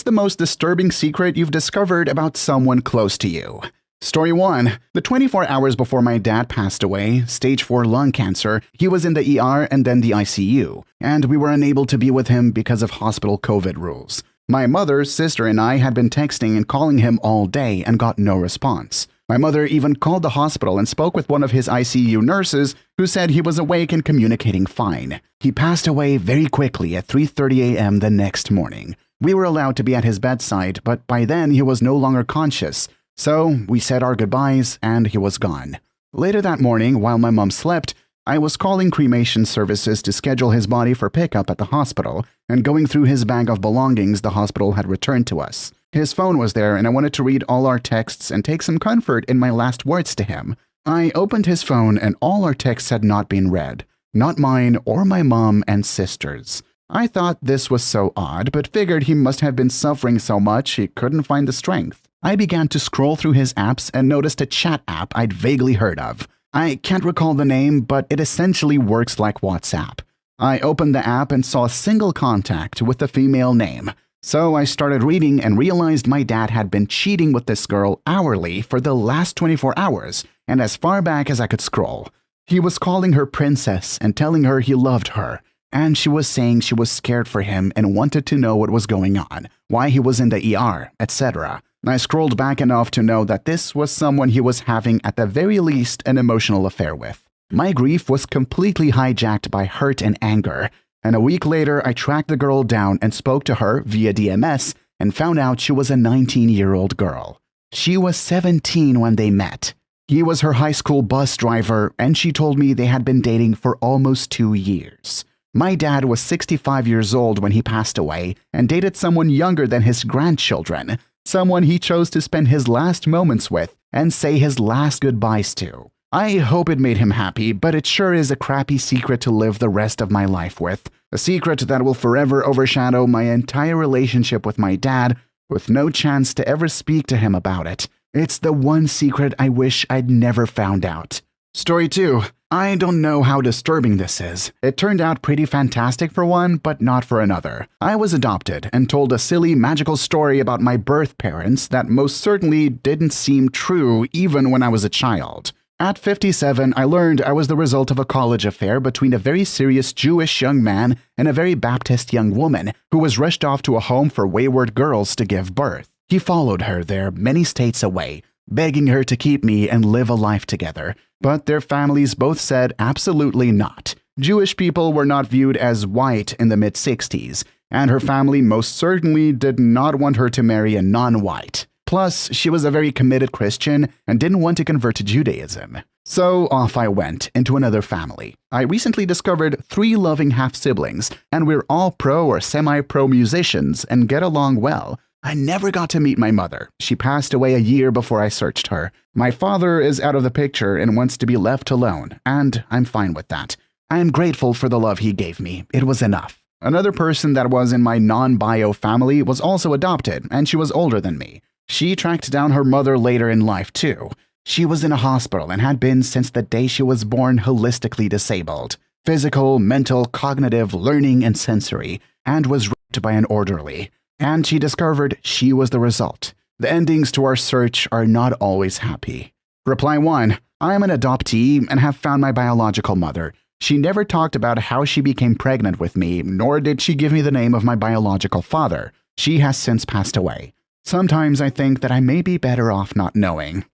What's the most disturbing secret you've discovered about someone close to you? Story 1. The 24 hours before my dad passed away, stage 4 lung cancer, he was in the ER and then the ICU, and we were unable to be with him because of hospital COVID rules. My mother, sister, and I had been texting and calling him all day and got no response. My mother even called the hospital and spoke with one of his ICU nurses who said he was awake and communicating fine. He passed away very quickly at 3:30 a.m. the next morning. We were allowed to be at his bedside, but by then he was no longer conscious. So we said our goodbyes and he was gone. Later that morning, while my mom slept, I was calling cremation services to schedule his body for pickup at the hospital and going through his bag of belongings the hospital had returned to us. His phone was there and I wanted to read all our texts and take some comfort in my last words to him. I opened his phone and all our texts had not been read. Not mine or my mom and sister's. I thought this was so odd, but figured he must have been suffering so much he couldn't find the strength. I began to scroll through his apps and noticed a chat app I'd vaguely heard of. I can't recall the name, but it essentially works like WhatsApp. I opened the app and saw a single contact with a female name. So I started reading and realized my dad had been cheating with this girl hourly for the last 24 hours and as far back as I could scroll. He was calling her princess and telling her he loved her. And she was saying she was scared for him and wanted to know what was going on, why he was in the ER, etc. I scrolled back enough to know that this was someone he was having at the very least an emotional affair with. My grief was completely hijacked by hurt and anger, and a week later I tracked the girl down and spoke to her via DMS and found out she was a 19-year-old girl. She was 17 when they met. He was her high school bus driver, and she told me they had been dating for almost 2 years. My dad was 65 years old when he passed away and dated someone younger than his grandchildren, someone he chose to spend his last moments with and say his last goodbyes to. I hope it made him happy, but it sure is a crappy secret to live the rest of my life with. A secret that will forever overshadow my entire relationship with my dad, with no chance to ever speak to him about it. It's the one secret I wish I'd never found out. Story 2. I don't know how disturbing this is. It turned out pretty fantastic for one, but not for another. I was adopted and told a silly magical story about my birth parents that most certainly didn't seem true even when I was a child. At 57, I learned I was the result of a college affair between a very serious Jewish young man and a very Baptist young woman who was rushed off to a home for wayward girls to give birth. He followed her there many states away, begging her to keep me and live a life together. But their families both said absolutely not. Jewish people were not viewed as white in the mid-60s, and her family most certainly did not want her to marry a non-white. Plus, she was a very committed Christian and didn't want to convert to Judaism. So off I went into another family. I recently discovered 3 loving half-siblings, and we're all pro or semi-pro musicians and get along well. I never got to meet my mother. She passed away a year before I searched her. My father is out of the picture and wants to be left alone, and I'm fine with that. I am grateful for the love he gave me. It was enough. Another person that was in my non-bio family was also adopted, and she was older than me. She tracked down her mother later in life, too. She was in a hospital and had been since the day she was born holistically disabled. Physical, mental, cognitive, learning, and sensory, and was raped by an orderly. And she discovered she was the result. The endings to our search are not always happy. Reply 1. I am an adoptee and have found my biological mother. She never talked about how she became pregnant with me, nor did she give me the name of my biological father. She has since passed away. Sometimes I think that I may be better off not knowing.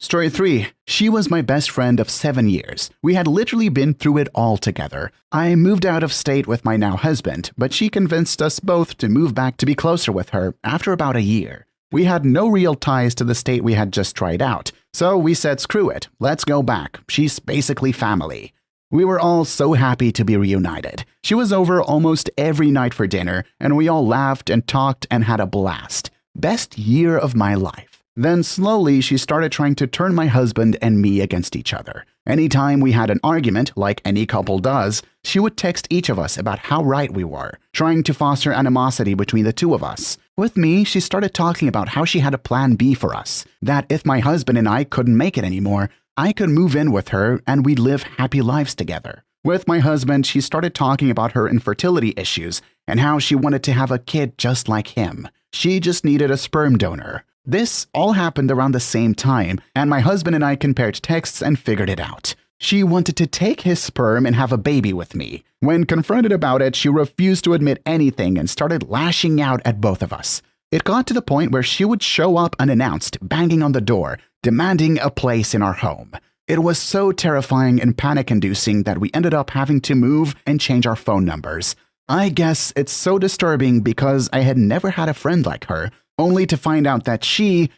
Story 3. She was my best friend of 7 years. We had literally been through it all together. I moved out of state with my now husband, but she convinced us both to move back to be closer with her after about a year. We had no real ties to the state we had just tried out, so we said screw it, let's go back. She's basically family. We were all so happy to be reunited. She was over almost every night for dinner, and we all laughed and talked and had a blast. Best year of my life. Then slowly she started trying to turn my husband and me against each other. Anytime we had an argument, like any couple does, she would text each of us about how right we were, trying to foster animosity between the two of us. With me, she started talking about how she had a plan B for us, that if my husband and I couldn't make it anymore, I could move in with her and we'd live happy lives together. With my husband, she started talking about her infertility issues and how she wanted to have a kid just like him. She just needed a sperm donor. This all happened around the same time, and my husband and I compared texts and figured it out. She wanted to take his sperm and have a baby with me. When confronted about it, she refused to admit anything and started lashing out at both of us. It got to the point where she would show up unannounced, banging on the door, demanding a place in our home. It was so terrifying and panic-inducing that we ended up having to move and change our phone numbers. I guess it's so disturbing because I had never had a friend like her, only to find out that she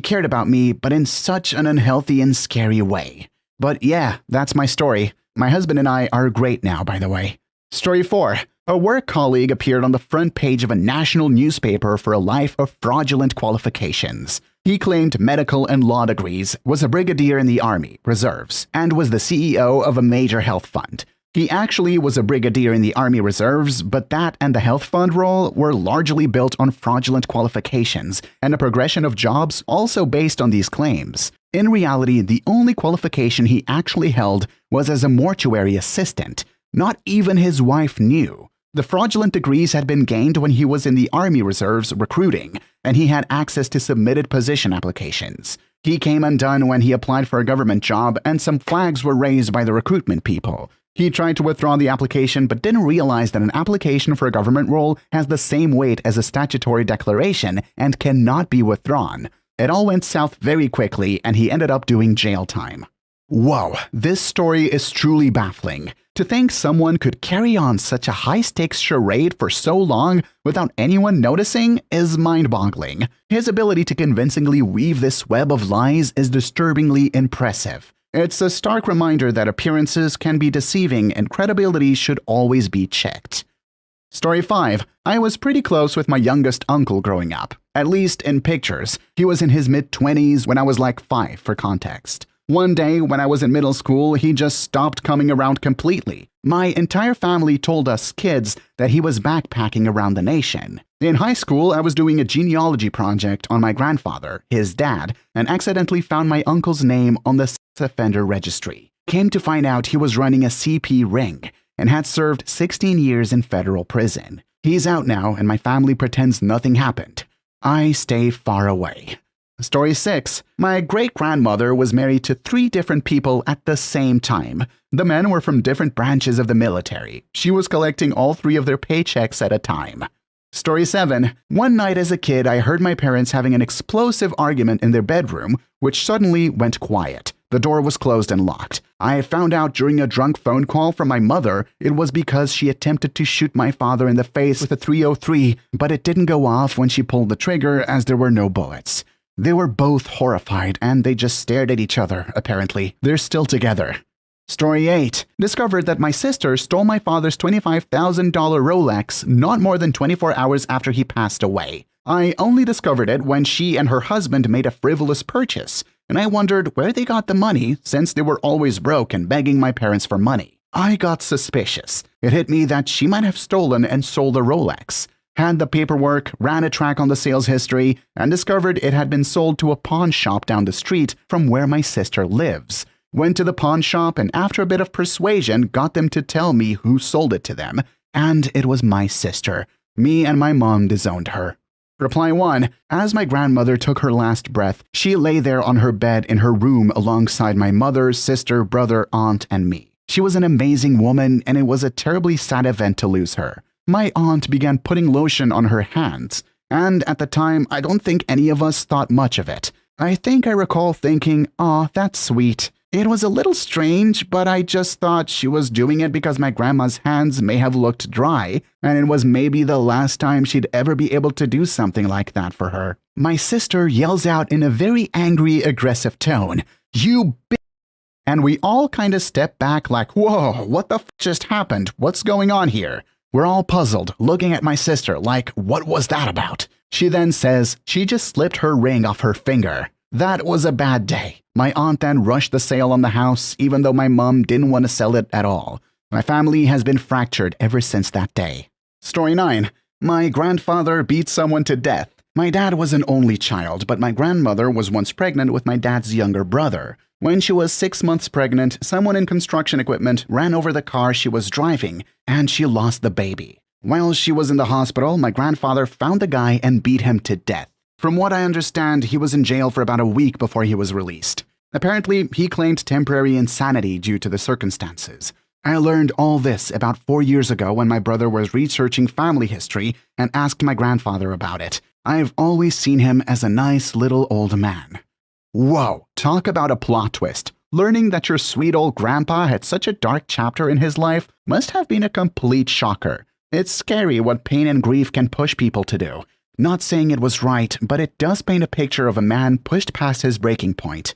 cared about me, but in such an unhealthy and scary way. But yeah, that's my story. My husband and I are great now, by the way. Story 4. A work colleague appeared on the front page of a national newspaper for a life of fraudulent qualifications. He claimed medical and law degrees, was a brigadier in the Army Reserves, and was the CEO of a major health fund. He actually was a brigadier in the Army Reserves, but that and the health fund role were largely built on fraudulent qualifications and a progression of jobs also based on these claims. In reality, the only qualification he actually held was as a mortuary assistant. Not even his wife knew. The fraudulent degrees had been gained when he was in the Army Reserves recruiting, and he had access to submitted position applications. He came undone when he applied for a government job, and some flags were raised by the recruitment people. He tried to withdraw the application but didn't realize that an application for a government role has the same weight as a statutory declaration and cannot be withdrawn. It all went south very quickly, and he ended up doing jail time. Whoa, this story is truly baffling. To think someone could carry on such a high-stakes charade for so long without anyone noticing is mind-boggling. His ability to convincingly weave this web of lies is disturbingly impressive. It's a stark reminder that appearances can be deceiving and credibility should always be checked. Story 5. I was pretty close with my youngest uncle growing up, at least in pictures. He was in his mid-20s when I was like 5 for context. One day, when I was in middle school, he just stopped coming around completely. My entire family told us kids that he was backpacking around the nation. In high school, I was doing a genealogy project on my grandfather, his dad, and accidentally found my uncle's name on the sex offender registry. Came to find out he was running a CP ring and had served 16 years in federal prison. He's out now, and my family pretends nothing happened. I stay far away. Story 6. My great-grandmother was married to 3 different people at the same time. The men were from different branches of the military. She was collecting all 3 of their paychecks at a time. Story 7. One night as a kid, I heard my parents having an explosive argument in their bedroom, which suddenly went quiet. The door was closed and locked. I found out during a drunk phone call from my mother it was because she attempted to shoot my father in the face with a .303, but it didn't go off when she pulled the trigger as there were no bullets. They were both horrified, and they just stared at each other, apparently. They're still together. Story 8. Discovered that my sister stole my father's $25,000 Rolex not more than 24 hours after he passed away. I only discovered it when she and her husband made a frivolous purchase, and I wondered where they got the money since they were always broke and begging my parents for money. I got suspicious. It hit me that she might have stolen and sold a Rolex. Had the paperwork, ran a track on the sales history, and discovered it had been sold to a pawn shop down the street from where my sister lives. Went to the pawn shop and after a bit of persuasion got them to tell me who sold it to them, and it was my sister. Me and my mom disowned her. Reply 1. As my grandmother took her last breath, she lay there on her bed in her room alongside my mother, sister, brother, aunt, and me. She was an amazing woman, and it was a terribly sad event to lose her. My aunt began putting lotion on her hands, and at the time, I don't think any of us thought much of it. I think I recall thinking, "Aw, that's sweet." It was a little strange, but I just thought she was doing it because my grandma's hands may have looked dry, and it was maybe the last time she'd ever be able to do something like that for her. My sister yells out in a very angry, aggressive tone, "You bitch!" And we all kind of step back like, "Whoa, what the f just happened? What's going on here?" We're all puzzled, looking at my sister like, what was that about? She then says she just slipped her ring off her finger. That was a bad day. My aunt then rushed the sale on the house, even though my mom didn't want to sell it at all. My family has been fractured ever since that day. Story 9. My grandfather beat someone to death. My dad was an only child, but my grandmother was once pregnant with my dad's younger brother. When she was 6 months pregnant, someone in construction equipment ran over the car she was driving, and she lost the baby. While she was in the hospital, my grandfather found the guy and beat him to death. From what I understand, he was in jail for about a week before he was released. Apparently, he claimed temporary insanity due to the circumstances. I learned all this about 4 years ago when my brother was researching family history and asked my grandfather about it. I've always seen him as a nice little old man. Whoa, talk about a plot twist. Learning that your sweet old grandpa had such a dark chapter in his life must have been a complete shocker. It's scary what pain and grief can push people to do. Not saying it was right, but it does paint a picture of a man pushed past his breaking point.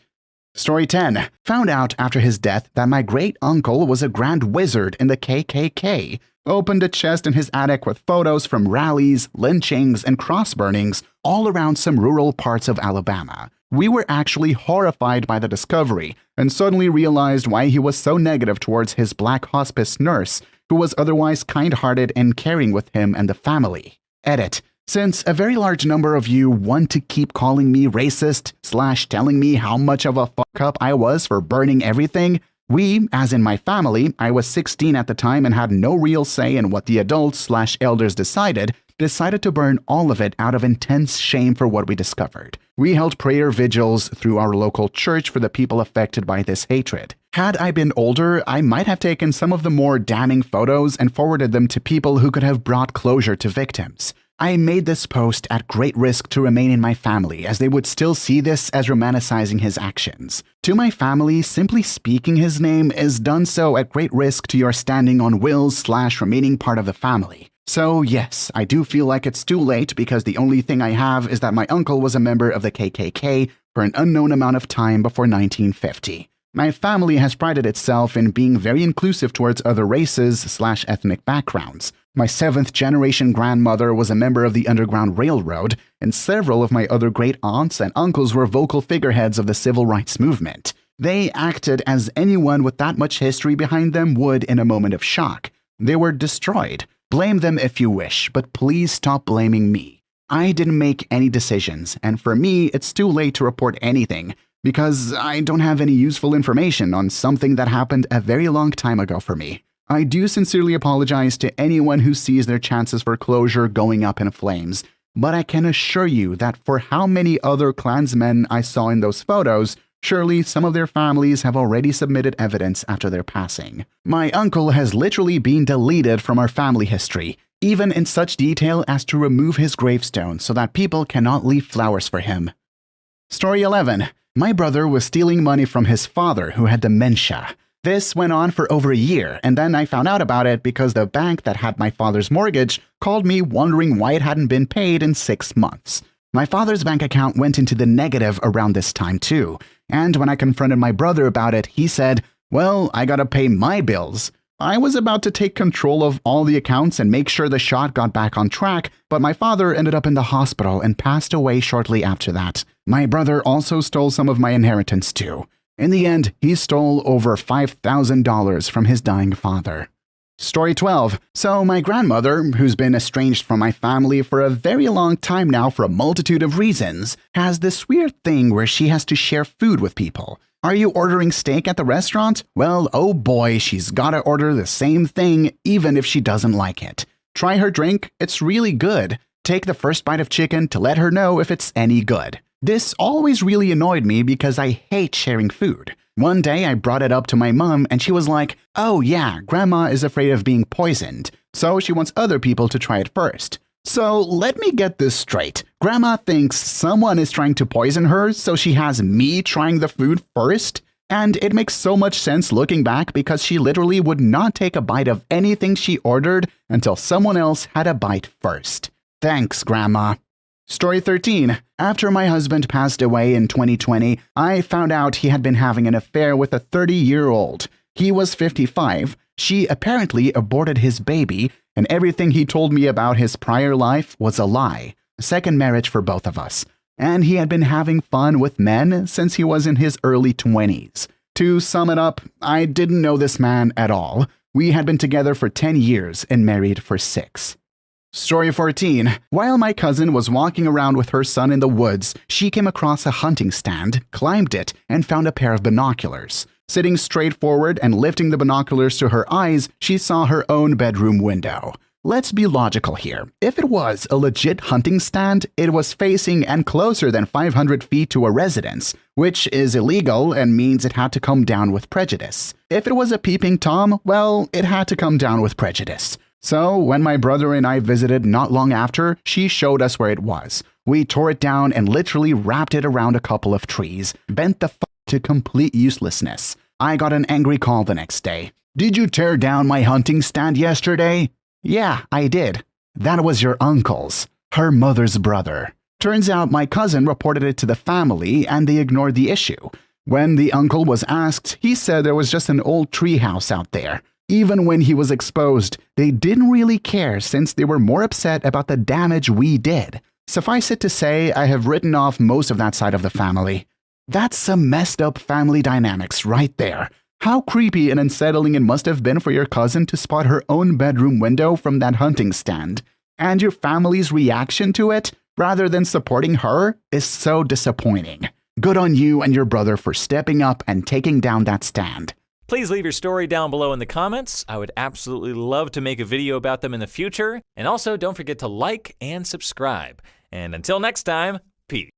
Story 10. Found out after his death that my great-uncle was a grand wizard in the KKK. Opened a chest in his attic with photos from rallies, lynchings, and cross-burnings all around some rural parts of Alabama. We were actually horrified by the discovery and suddenly realized why he was so negative towards his black hospice nurse, who was otherwise kind-hearted and caring with him and the family. Edit. Since a very large number of you want to keep calling me racist / telling me how much of a fuck-up I was for burning everything, we, as in my family, I was 16 at the time and had no real say in what the adults / elders decided to burn all of it out of intense shame for what we discovered. We held prayer vigils through our local church for the people affected by this hatred. Had I been older, I might have taken some of the more damning photos and forwarded them to people who could have brought closure to victims. I made this post at great risk to remain in my family, as they would still see this as romanticizing his actions. To my family, simply speaking his name is done so at great risk to your standing on wills / remaining part of the family. So yes, I do feel like it's too late because the only thing I have is that my uncle was a member of the KKK for an unknown amount of time before 1950. My family has prided itself in being very inclusive towards other races / ethnic backgrounds. My 7th-generation grandmother was a member of the Underground Railroad, and several of my other great-aunts and uncles were vocal figureheads of the civil rights movement. They acted as anyone with that much history behind them would in a moment of shock. They were destroyed. Blame them if you wish, but please stop blaming me. I didn't make any decisions, and for me, it's too late to report anything, because I don't have any useful information on something that happened a very long time ago for me. I do sincerely apologize to anyone who sees their chances for closure going up in flames, but I can assure you that for how many other Klansmen I saw in those photos, surely some of their families have already submitted evidence after their passing. My uncle has literally been deleted from our family history, even in such detail as to remove his gravestone so that people cannot leave flowers for him. Story 11. My brother was stealing money from his father, who had dementia. This went on for over a year, and then I found out about it because the bank that had my father's mortgage called me wondering why it hadn't been paid in 6 months. My father's bank account went into the negative around this time too, and when I confronted my brother about it, he said, "Well, I gotta pay my bills." I was about to take control of all the accounts and make sure the shot got back on track, but my father ended up in the hospital and passed away shortly after that. My brother also stole some of my inheritance too. In the end, he stole over $5,000 from his dying father. Story 12. So my grandmother, who's been estranged from my family for a very long time now for a multitude of reasons, has this weird thing where she has to share food with people. Are you ordering steak at the restaurant? Well, oh boy, she's gotta order the same thing even if she doesn't like it. Try her drink, it's really good. Take the first bite of chicken to let her know if it's any good. This always really annoyed me because I hate sharing food. One day I brought it up to my mom and she was like, "Oh yeah, Grandma is afraid of being poisoned, so she wants other people to try it first." So let me get this straight. Grandma thinks someone is trying to poison her, so she has me trying the food first? And it makes so much sense looking back because she literally would not take a bite of anything she ordered until someone else had a bite first. Thanks, Grandma. Story 13. After my husband passed away in 2020, I found out he had been having an affair with a 30-year-old. He was 55. She apparently aborted his baby, and everything he told me about his prior life was a lie. A second marriage for both of us. And he had been having fun with men since he was in his early 20s. To sum it up, I didn't know this man at all. We had been together for 10 years and married for 6. Story 14. While my cousin was walking around with her son in the woods, she came across a hunting stand, climbed it, and found a pair of binoculars. Sitting straight forward and lifting the binoculars to her eyes, she saw her own bedroom window. Let's be logical here. If it was a legit hunting stand, it was facing and closer than 500 feet to a residence, which is illegal and means it had to come down with prejudice. If it was a peeping Tom, well, it had to come down with prejudice. So, when my brother and I visited not long after, she showed us where it was. We tore it down and literally wrapped it around a couple of trees, bent the to complete uselessness. I got an angry call the next day. "Did you tear down my hunting stand yesterday?" "Yeah, I did." "That was your uncle's, her mother's brother." Turns out my cousin reported it to the family and they ignored the issue. When the uncle was asked, he said there was just an old tree house out there. Even when he was exposed, they didn't really care since they were more upset about the damage we did. Suffice it to say, I have written off most of that side of the family. That's some messed up family dynamics right there. How creepy and unsettling it must have been for your cousin to spot her own bedroom window from that hunting stand. And your family's reaction to it, rather than supporting her, is so disappointing. Good on you and your brother for stepping up and taking down that stand. Please leave your story down below in the comments. I would absolutely love to make a video about them in the future. And also, don't forget to like and subscribe. And until next time, peace.